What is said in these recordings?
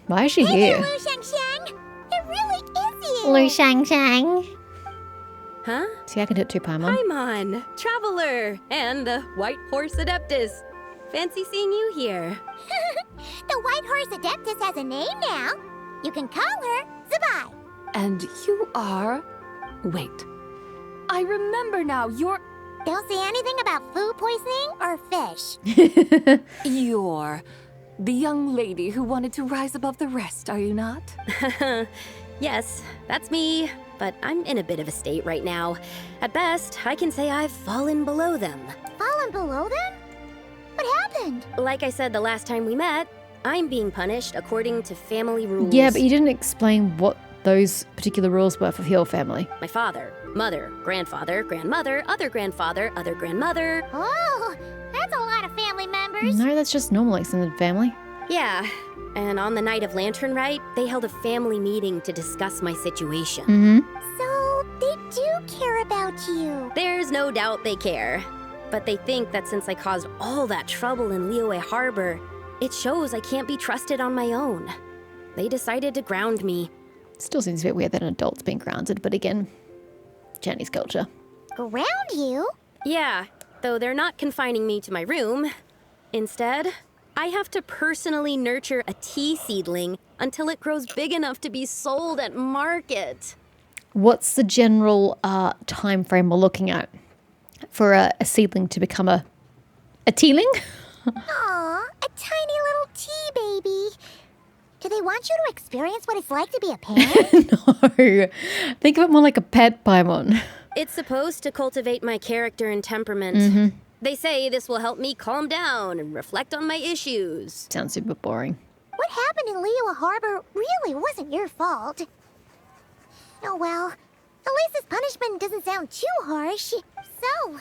Why is she Hey here? there, Lu Shangshang! It really is you! Lu Shangshang. Huh? See, I can do it too, Paimon. Paimon, Traveler, and the White Horse Adeptus. Fancy seeing you here. The White Horse Adeptus has a name now. You can call her Zabai. And you are... Wait. I remember now, you're... Don't say anything about food poisoning or fish. You're... the young lady who wanted to rise above the rest, are you not? Yes, that's me, but I'm in a bit of a state right now. At best, I can say I've fallen below them. Fallen below them? What happened? Like I said the last time we met, I'm being punished according to family rules. Yeah, but you didn't explain what those particular rules were for your family. My father, mother, grandfather, grandmother, other grandfather, other grandmother. Oh, that's a lot of family members. No, that's just normal extended family. Yeah, and on the night of Lantern Rite, they held a family meeting to discuss my situation. Mm-hmm. So, they do care about you. There's no doubt they care. But they think that since I caused all that trouble in Liyue Harbor, it shows I can't be trusted on my own. They decided to ground me. Still seems a bit weird that an adult's being grounded, but again, Chinese culture. Ground you? Yeah, though they're not confining me to my room. Instead, I have to personally nurture a tea seedling until it grows big enough to be sold at market. What's the general time frame we're looking at for a seedling to become a tealing? Aw, a tiny little tea baby. Do they want you to experience what it's like to be a parent? No. Think of it more like a pet, Paimon. It's supposed to cultivate my character and temperament. They say this will help me calm down and reflect on my issues. Sounds super boring. What happened in Liyue Harbor really wasn't your fault. Oh well, at least this punishment doesn't sound too harsh. So,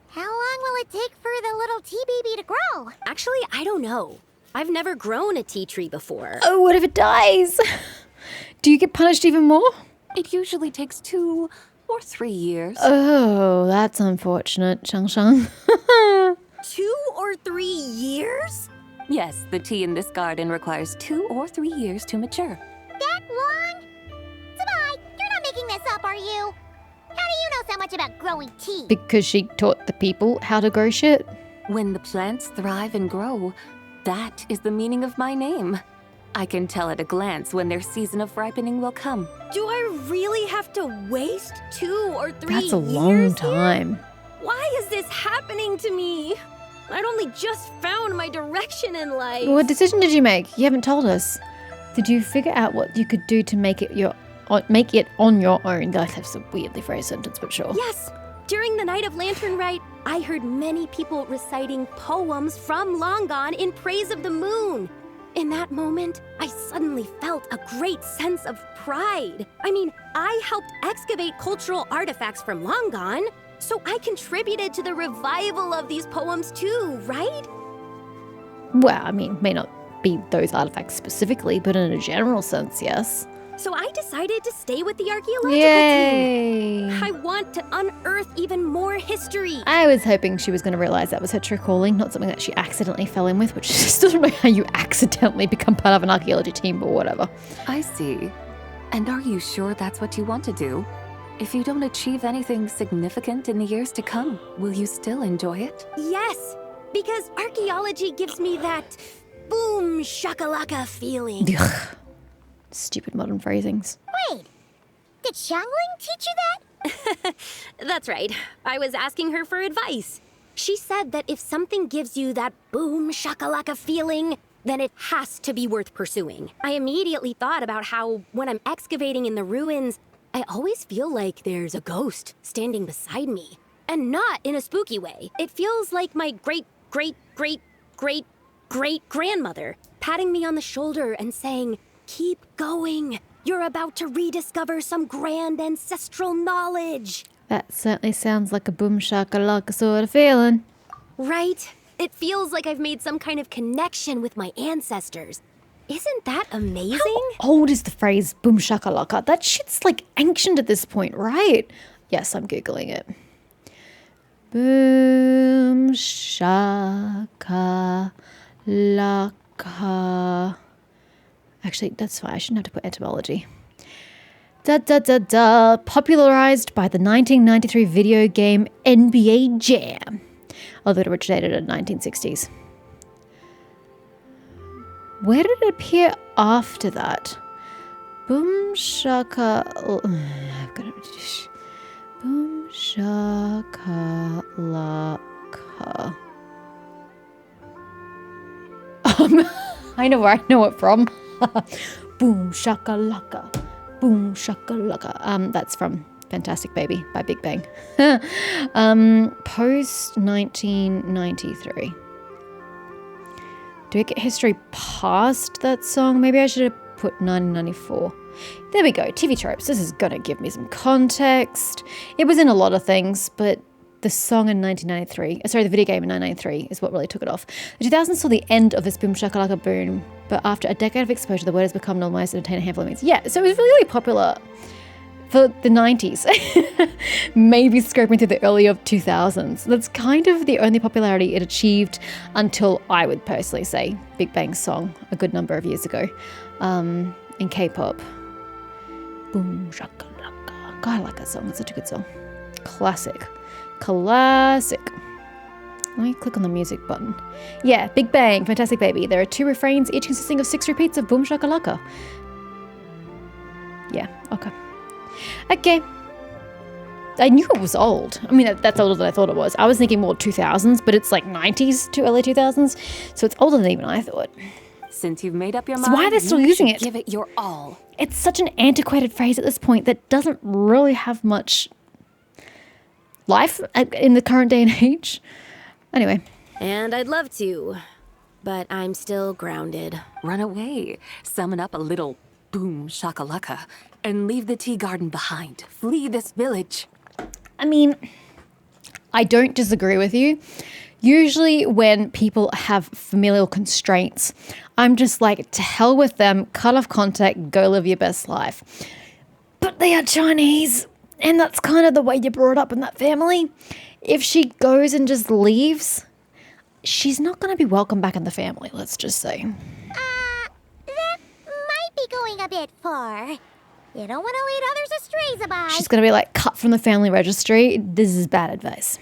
how long will it take for the little tea baby to grow? Actually, I don't know. I've never grown a tea tree before. Oh, what if it dies? Do you get punished even more? It usually takes 2 or 3 years. Oh, that's unfortunate, Shang. 2 or 3 years? Yes, the tea in this garden requires 2 or 3 years to mature. That long? Zabai, you're not making this up, are you? How do you know so much about growing tea? Because she taught the people how to grow shit. When the plants thrive and grow, that is the meaning of my name. I can tell at a glance when their season of ripening will come. Do I really have to waste 2 or 3 years? That's a long time. Why is this happening to me? I'd only just found my direction in life. What decision did you make? You haven't told us. Did you figure out what you could do to make it on your own? That's a weirdly phrased sentence, but sure. Yes. During the night of Lantern Rite, I heard many people reciting poems from Long Gone in praise of the moon. In that moment, I suddenly felt a great sense of pride. I mean, I helped excavate cultural artifacts from Long Gone, so I contributed to the revival of these poems too, right? Well, I mean, may not be those artifacts specifically, but in a general sense, yes. So I decided to stay with the archaeological Yay! team. I want to unearth even more history. I was hoping she was going to realize that was her true calling, not something that she accidentally fell in with, which just doesn't know how you accidentally become part of an archaeology team, but whatever. I see. And are you sure that's what you want to do? If you don't achieve anything significant in the years to come, will you still enjoy it? Yes, because archaeology gives me that boom shakalaka feeling. Ugh. Stupid modern phrasings. Wait, did Xiangling teach you that? That's right. I was asking her for advice. She said that if something gives you that boom shakalaka feeling, then it has to be worth pursuing. I immediately thought about how when I'm excavating in the ruins, I always feel like there's a ghost standing beside me. And not in a spooky way. It feels like my great-great-great-great-great-grandmother patting me on the shoulder and saying, "Keep going. You're about to rediscover some grand ancestral knowledge." That certainly sounds like a boom shakalaka sort of feeling. Right? It feels like I've made some kind of connection with my ancestors. Isn't that amazing? How old is the phrase boom shakalaka? That shit's like ancient at this point, right? Yes, I'm Googling it. Boom shakalaka. Actually, that's fine. I shouldn't have to put etymology. Popularized by the 1993 video game NBA Jam. Although it originated in the 1960s. Where did it appear after that? Boom shaka. I've got it. Boom shaka laka. I know where I know it from. Boom shaka laka. Boom shakalaka. That's from Fantastic Baby by Big Bang. Post 1993. Do we get history past that song? Maybe I should have put 1994. There we go. TV tropes. This is gonna give me some context. It was in a lot of things, but the song in 1993, the video game in 1993 is what really took it off. The 2000s saw the end of this boom shakalaka boom, but after a decade of exposure, the word has become normalized and attained a handful of meanings. Yeah, so it was really popular for the 90s, maybe scraping through the early 2000s. That's kind of the only popularity it achieved until, I would personally say, Big Bang's song a good number of years ago in K-pop. Boom shakalaka. God, I like that song. It's such a good song. Classic. Let me click on the music button. Yeah, Big Bang, Fantastic Baby. There are 2 refrains, each consisting of 6 repeats of Boom Shakalaka. Yeah, okay. Okay. I knew it was old. I mean, that's older than I thought it was. I was thinking more 2000s, but it's like 90s to early 2000s, so it's older than even I thought. Since you've made up your So mind, why are they still you using should it? Give it your all. It's such an antiquated phrase at this point that doesn't really have much life in the current day and age. Anyway. And I'd love to, but I'm still grounded. Run away. Summon up a little boom shakalaka and leave the tea garden behind. Flee this village. I mean, I don't disagree with you. Usually when people have familial constraints, I'm just like, to hell with them, cut off contact, go live your best life. But they are Chinese, and that's kind of the way you're brought up in that family. If she goes and just leaves, she's not going to be welcome back in the family, let's just say. That might be going a bit far. You don't want to lead others astray, Zabai. She's going to be like cut from the family registry. This is bad advice.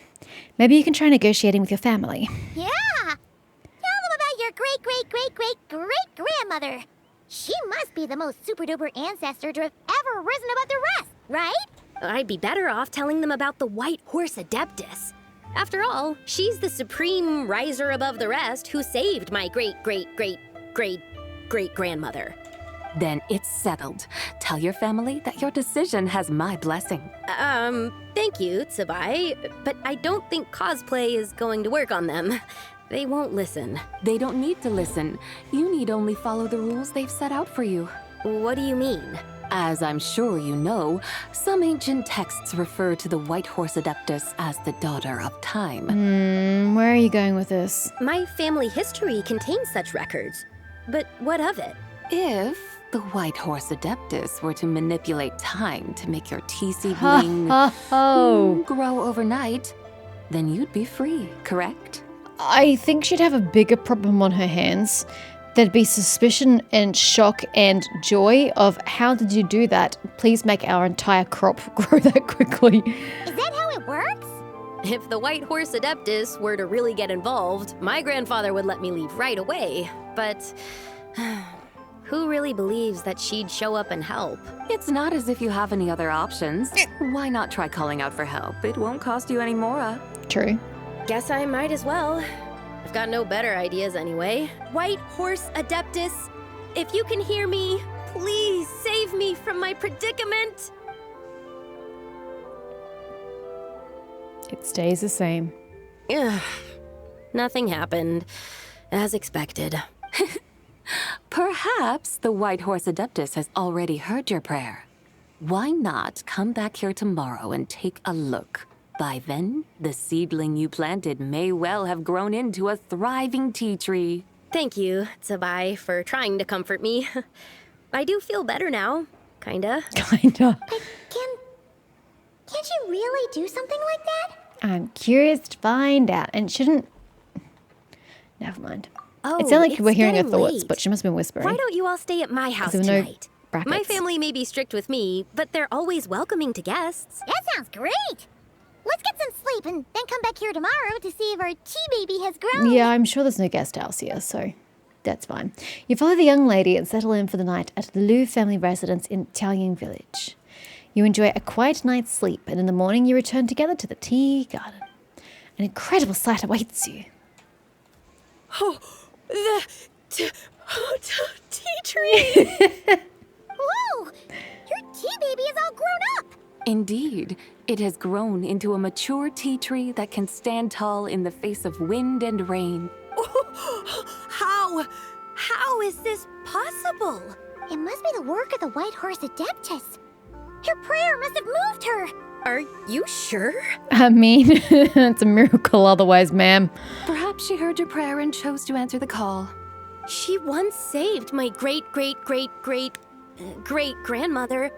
Maybe you can try negotiating with your family. Yeah! Tell them about your great-great-great-great-great-grandmother. She must be the most super-duper ancestor to have ever risen above the rest, right? I'd be better off telling them about the White Horse Adeptus. After all, she's the supreme riser above the rest who saved my great-great-great-great-great-grandmother. Then it's settled. Tell your family that your decision has my blessing. Thank you, Tsubai, but I don't think cosplay is going to work on them. They won't listen. They don't need to listen. You need only follow the rules they've set out for you. What do you mean? As I'm sure you know, some ancient texts refer to the White Horse Adeptus as the Daughter of Time. Where are you going with this? My family history contains such records. But what of it? If the White Horse Adeptus were to manipulate time to make your tea seedling grow overnight, then you'd be free, correct? I think she'd have a bigger problem on her hands. There'd be suspicion and shock and joy of, how did you do that? Please make our entire crop grow that quickly. Is that how it works? If the White Horse Adeptus were to really get involved, my grandfather would let me leave right away. But who really believes that she'd show up and help? It's not as if you have any other options. Why not try calling out for help? It won't cost you any more. True. Guess I might as well. I've got no better ideas anyway. White Horse Adeptus, if you can hear me, please save me from my predicament. It stays the same. Ugh. Nothing happened, as expected. Perhaps the White Horse Adeptus has already heard your prayer. Why not come back here tomorrow and take a look? By then, the seedling you planted may well have grown into a thriving tea tree. Thank you, Tsubai, for trying to comfort me. I do feel better now, kinda. Kinda. Can't you really do something like that? I'm curious to find out, and shouldn't... Never mind. Oh, It sounded like it's we're hearing her getting thoughts, late. but she must have been whispering. Why don't you all stay at my house there were no tonight? brackets. My family may be strict with me, but they're always welcoming to guests. That sounds great. Let's get some sleep and then come back here tomorrow to see if our tea baby has grown. Yeah, I'm sure there's no guest house here, so that's fine. You follow the young lady and settle in for the night at the Liu family residence in Taoying village. You enjoy a quiet night's sleep, and in the morning you return together to the tea garden. An incredible sight awaits you. Oh, the tea tree! Whoa! Your tea baby is all grown up. Indeed, it has grown into a mature tea tree that can stand tall in the face of wind and rain. How is this possible? It must be the work of the White Horse Adeptus. Her prayer must have moved her. Are you sure? I mean, it's a miracle otherwise, ma'am. Perhaps she heard your prayer and chose to answer the call. She once saved my great-great-great-great-grandmother.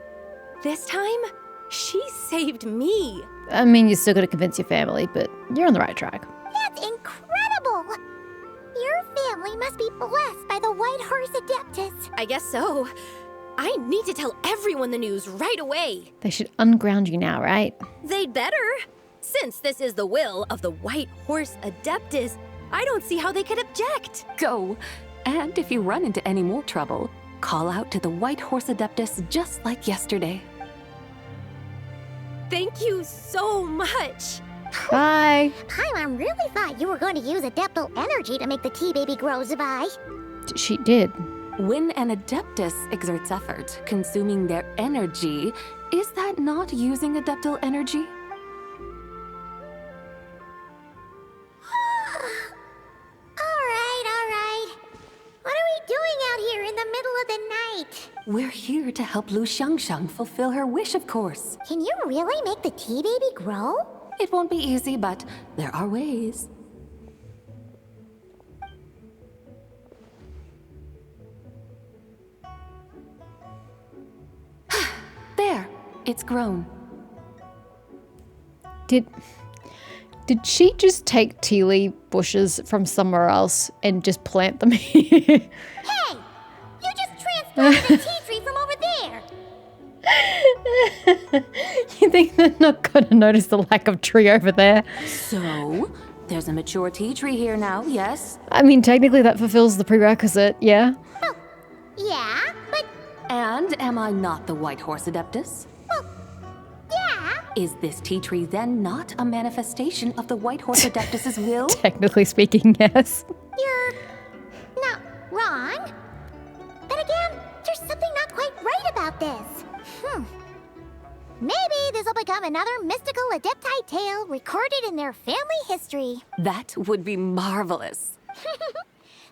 This time, she saved me. I mean, you still got to convince your family, but you're on the right track. That's incredible. Your family must be blessed by the White Horse Adeptus. I guess so. I need to tell everyone the news right away. They should unground you now, right? They'd better. Since this is the will of the White Horse Adeptus, I don't see how they could object. Go! And if you run into any more trouble, call out to the White Horse Adeptus just like yesterday. Thank you so much. Bye. Paimon really thought you were going to use Adeptal energy to make the tea baby grow, Zabai. She did. When an Adeptus exerts effort, consuming their energy, is that not using Adeptal energy? All right. What are we doing out here in the middle of the night? We're here to help Lu Xiangxiang fulfill her wish, of course. Can you really make the tea baby grow? It won't be easy, but there are ways. There, it's grown. Did she just take tea leaf bushes from somewhere else and just plant them here? Hey! You just transplanted a tea tree from over there! You think they're not going to notice the lack of tree over there? So, there's a mature tea tree here now, yes? I mean, technically that fulfills the prerequisite, yeah? Yeah, but And am I not the White Horse Adeptus? yeah. Is this tea tree then not a manifestation of the White Horse Adeptus's will? Technically speaking, yes. You're not wrong. Then again, there's something not quite right about this. Maybe this will become another mystical Adepti tale recorded in their family history. That would be marvelous.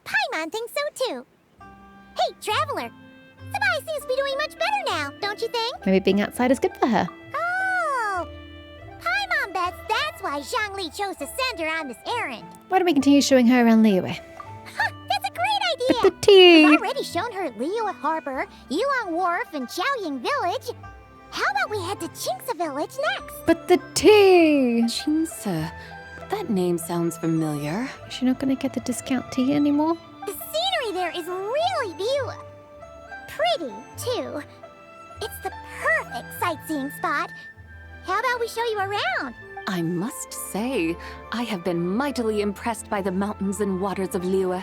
Paimon thinks so too. Hey, Traveler. Sabai seems to be doing much better now, don't you think? Maybe being outside is good for her. Oh! Paimon bets that's why Zhongli chose to send her on this errand. Why don't we continue showing her around Liyue? Huh, that's a great idea! The tea! We've already shown her Liyue Harbor, Yulong Wharf, and Chaoying Village. How about we head to Qingce Village next? But the tea! Qingce. That name sounds familiar. Is she not going to get the discount tea anymore? The scenery there is really pretty, too. It's the perfect sightseeing spot. How about we show you around? I must say, I have been mightily impressed by the mountains and waters of Liyue.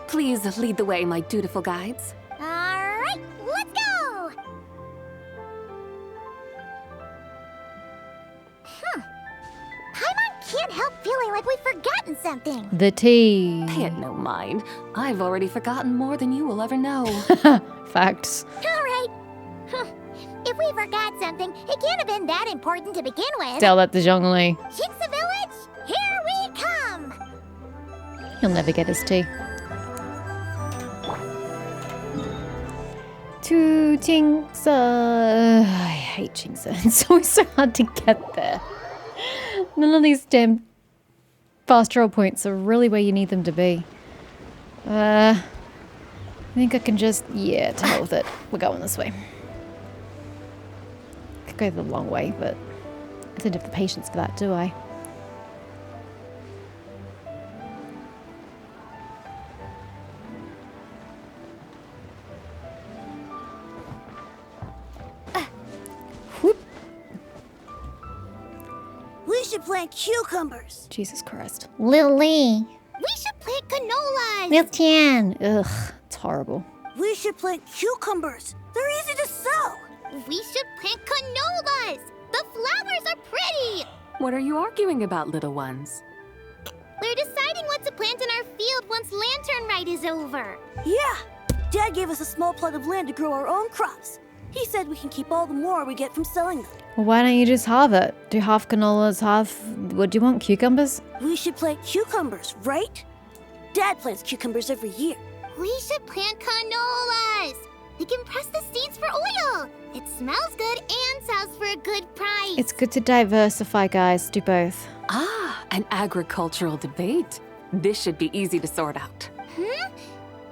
Please lead the way, my dutiful guides. All right, let's go! Paimon can't help feeling like we've forgotten something. The tea. Pay it no mind. I've already forgotten more than you will ever know. Facts. All right. If we forgot something, it can't have been that important to begin with. Tell that to Zhongli. Qingce Village, here we come! He'll never get his tea. To Qingce. I hate Qingce. It's always so hard to get there. None of these damn fast travel points are really where you need them to be. I think I can just... Yeah, to hell with it. We're going this way. Could go the long way, but I don't have the patience for that, do I? plant cucumbers. Jesus Christ. Lily. We should plant canolas. Lil Tian. Ugh, it's horrible. We should plant cucumbers. They're easy to sow. We should plant canolas. The flowers are pretty. What are you arguing about, little ones? We're deciding what to plant in our field once Lantern Rite is over. Yeah. Dad gave us a small plot of land to grow our own crops. He said we can keep all the more we get from selling them. Well, why don't you just halve it? Do half canolas, half... What do you want, cucumbers? We should plant cucumbers, right? Dad plants cucumbers every year. We should plant canolas. We can press the seeds for oil. It smells good and sells for a good price. It's good to diversify, guys. Do both. Ah, an agricultural debate. This should be easy to sort out.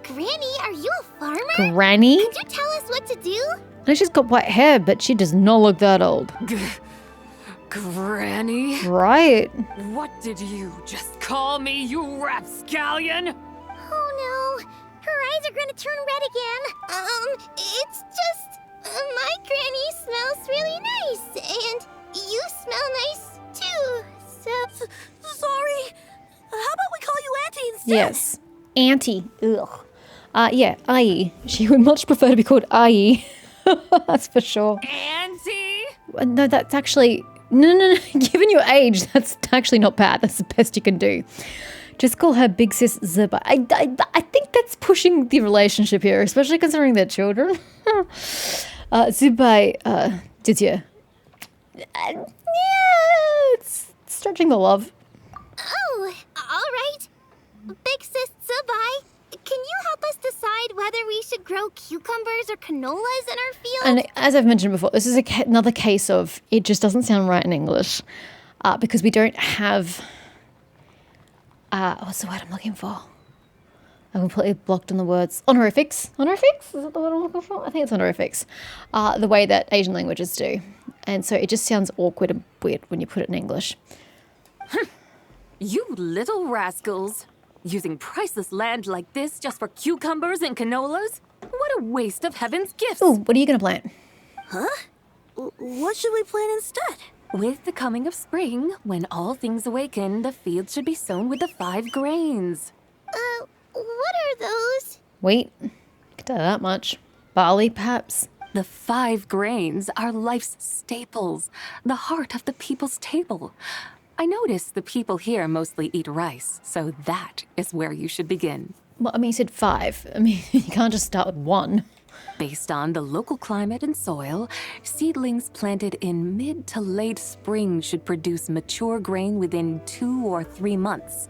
Granny, are you a farmer? Granny? Could you tell us what to do? I know she's got white hair, but she does not look that old. Granny? Right? What did you just call me, you rapscallion? Oh no, her eyes are gonna turn red again. It's just, my granny smells really nice, and you smell nice too, so... Sorry. How about we call you Auntie instead? Yes. Auntie. Ugh. Yeah, Ai. She would much prefer to be called Ai. That's for sure. Auntie? No, that's actually... No. Given your age, that's actually not bad. That's the best you can do. Just call her big sis Zubai. I think that's pushing the relationship here, especially considering their children. Zubai, Didya. Yeah, it's stretching the love. Oh, alright. Big sis Zubai, can you help us decide whether we should grow cucumbers or canolas in our field? And as I've mentioned before, this is another case of it just doesn't sound right in English because we don't have... what's the word I'm looking for? I'm completely blocked on the words. Honorifics? Honorifics? Is that the word I'm looking for? I think it's honorifics. The way that Asian languages do. And so it just sounds awkward and weird when you put it in English. You little rascals. Using priceless land like this just for cucumbers and canolas? What a waste of heaven's gifts. Oh, what are you going to plant? What should we plant instead? With the coming of spring, when all things awaken, the field should be sown with the 5 grains. What are those? Wait, I can tell you that much. Barley, perhaps? The 5 grains are life's staples, the heart of the people's table. I notice the people here mostly eat rice, so that is where you should begin. Well, I mean, you said 5. I mean, you can't just start with 1. Based on the local climate and soil, seedlings planted in mid to late spring should produce mature grain within 2 or 3 months.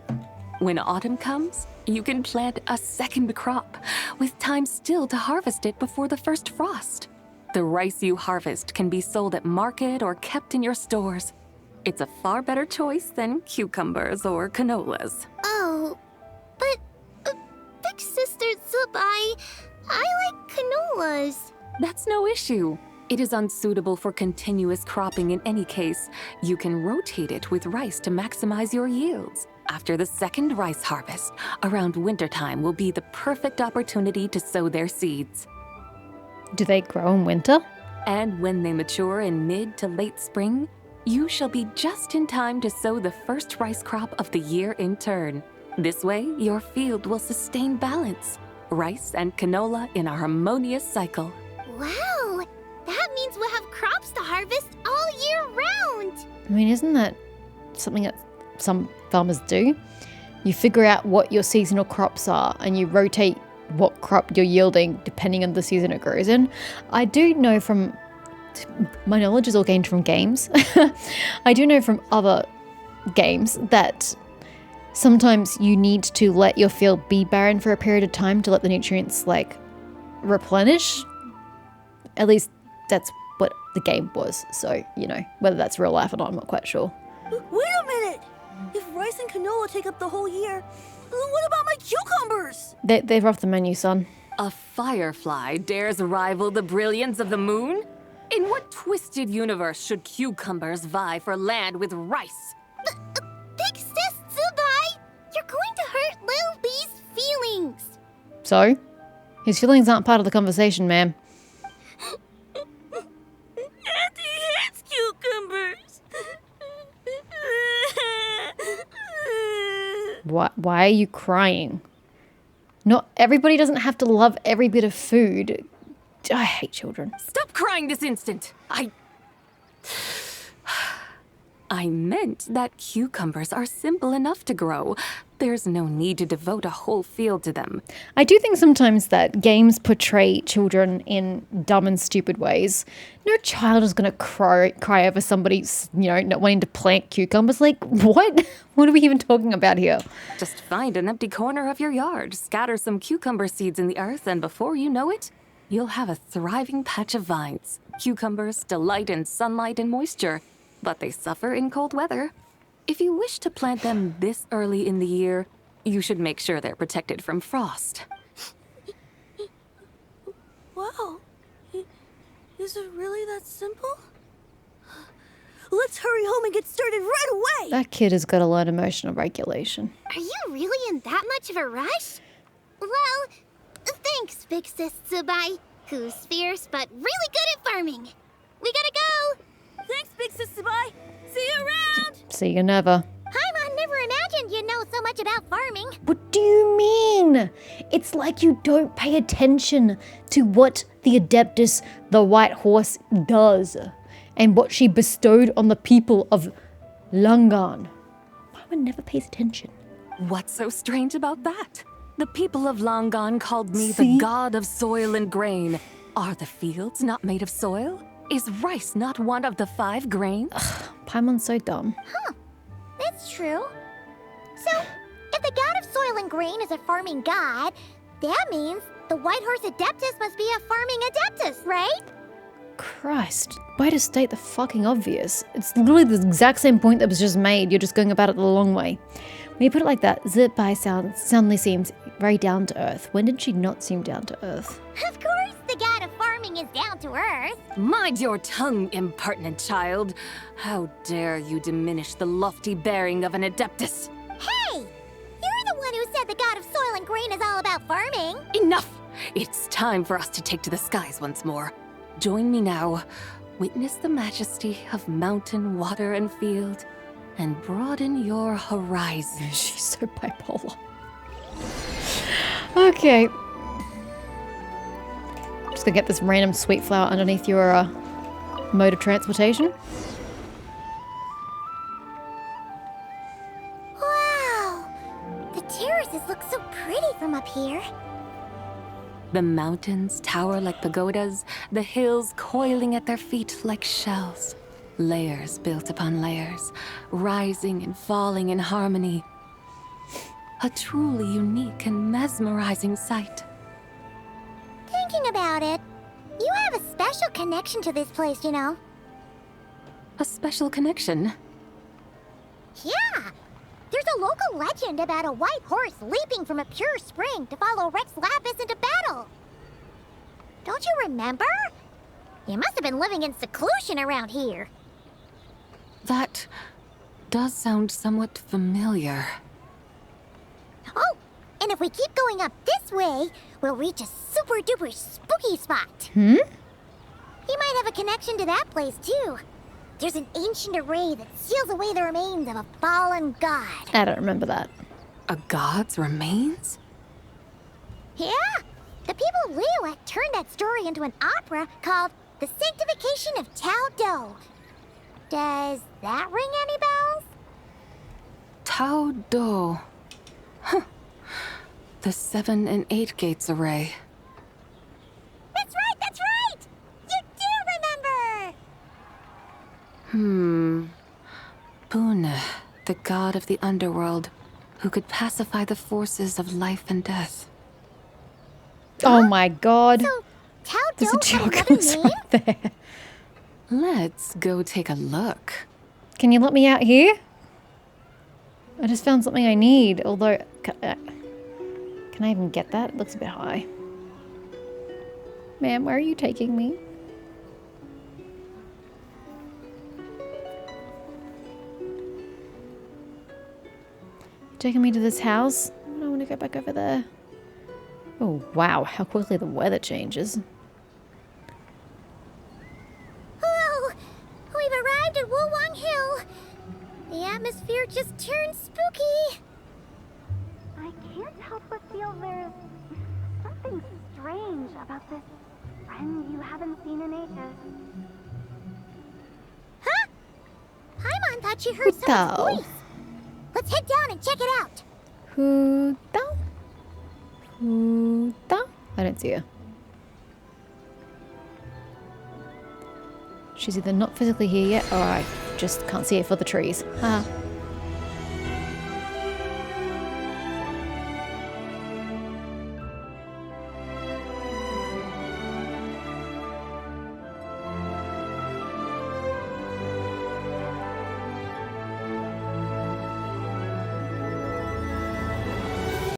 When autumn comes, you can plant a second crop, with time still to harvest it before the first frost. The rice you harvest can be sold at market or kept in your stores. It's a far better choice than cucumbers or canolas. Oh, but Big Sister Zubai, I like canolas. That's no issue. It is unsuitable for continuous cropping in any case. You can rotate it with rice to maximize your yields. After the second rice harvest, around wintertime will be the perfect opportunity to sow their seeds. Do they grow in winter? And when they mature in mid to late spring, you shall be just in time to sow the first rice crop of the year in turn. This way, your field will sustain balance. Rice and canola in a harmonious cycle. Wow, that means we'll have crops to harvest all year round. I mean, isn't that something that some farmers do? You figure out what your seasonal crops are and you rotate what crop you're yielding depending on the season it grows in. I do know from... My knowledge is all gained from games. I do know from other games that sometimes you need to let your field be barren for a period of time to let the nutrients, like, replenish. At least that's what the game was. So, you know, whether that's real life or not, I'm not quite sure. Wait a minute! If rice and canola take up the whole year, what about my cucumbers? They're off the menu, son. A firefly dares rival the brilliance of the moon? In what twisted universe should cucumbers vie for land with rice? Big Sis Zubai, you're going to hurt Lil B's feelings. So? His feelings aren't part of the conversation, ma'am. Auntie hates cucumbers. Why are you crying? Not everybody doesn't have to love every bit of food. I hate children. Stop crying this instant! I meant that cucumbers are simple enough to grow. There's no need to devote a whole field to them. I do think sometimes that games portray children in dumb and stupid ways. No child is going to cry over somebody, not wanting to plant cucumbers. Like, what? What are we even talking about here? Just find an empty corner of your yard, scatter some cucumber seeds in the earth, and before you know it, you'll have a thriving patch of vines. Cucumbers delight in sunlight and moisture, but they suffer in cold weather. If you wish to plant them this early in the year, you should make sure they're protected from frost. Wow. Is it really that simple? Let's hurry home and get started right away! That kid has got to learn emotional regulation. Are you really in that much of a rush? Well, thanks, Big Sis Tsubai, who's fierce but really good at farming. We gotta go! Thanks, Big Sis Tsubai! See you around! See you never. Paimon never imagined you'd know so much about farming. What do you mean? It's like you don't pay attention to what the Adeptus, the white horse, does and what she bestowed on the people of Lungan. Paimon never pays attention. What's so strange about that? The people of Longon called me See? the god of soil and grain. Are the fields not made of soil? Is rice not one of the 5 grains? Paimon's so dumb. That's true. So, if the god of soil and grain is a farming god, that means the white horse Adeptus must be a farming Adeptus, right? Christ, way to state the fucking obvious. It's literally the exact same point that was just made. You're just going about it the long way. When you put it like that, Zip-Bai suddenly seems very down to earth. When did she not seem down to earth? Of course, the god of farming is down to earth. Mind your tongue, impertinent child. How dare you diminish the lofty bearing of an Adeptus? Hey! You're the one who said the god of soil and grain is all about farming. Enough! It's time for us to take to the skies once more. Join me now. Witness the majesty of mountain, water, and field, and broaden your horizon. She's so bipolar. Okay. I'm just gonna get this random sweet flower underneath your mode of transportation. Wow! The terraces look so pretty from up here. The mountains tower like pagodas, the hills coiling at their feet like shells. Layers built upon layers, rising and falling in harmony. A truly unique and mesmerizing sight. Thinking about it, you have a special connection to this place, you know. A special connection. Yeah! There's a local legend about a white horse leaping from a pure spring to follow Rex Lapis into battle. Don't you remember? You must have been living in seclusion around here. That does sound somewhat familiar. Oh, and if we keep going up this way, we'll reach a super duper spooky spot. Hmm? You might have a connection to that place too. There's an ancient array that seals away the remains of a fallen god. I don't remember that. A god's remains? Yeah, the people Liyue turned that story into an opera called The Sanctification of Tao Do. Does that ring any bells? Tao Do. Huh. The 7 and 8 gates array. That's right, that's right! You do remember! Bune, the god of the underworld, who could pacify the forces of life and death. Oh my god. So, Tao Do There's a had another geocalypse name? right there. Let's go take a look. Can you let me out here? I just found something I need, although... Can I even get that? It looks a bit high. Ma'am, where are you taking me? Taking me to this house? I don't want to go back over there. Oh, wow, how quickly the weather changes. Whoa! We've arrived at Wulwang Hill. The atmosphere just turned spooky. can't help but feel there's something strange about this friend you haven't seen in ages. Huh? Paimon thought she heard someone's Who voice. Let's head down and check it out. Who the? Who the? I don't see her. She's either not physically here yet, or I just can't see her for the trees. Haha.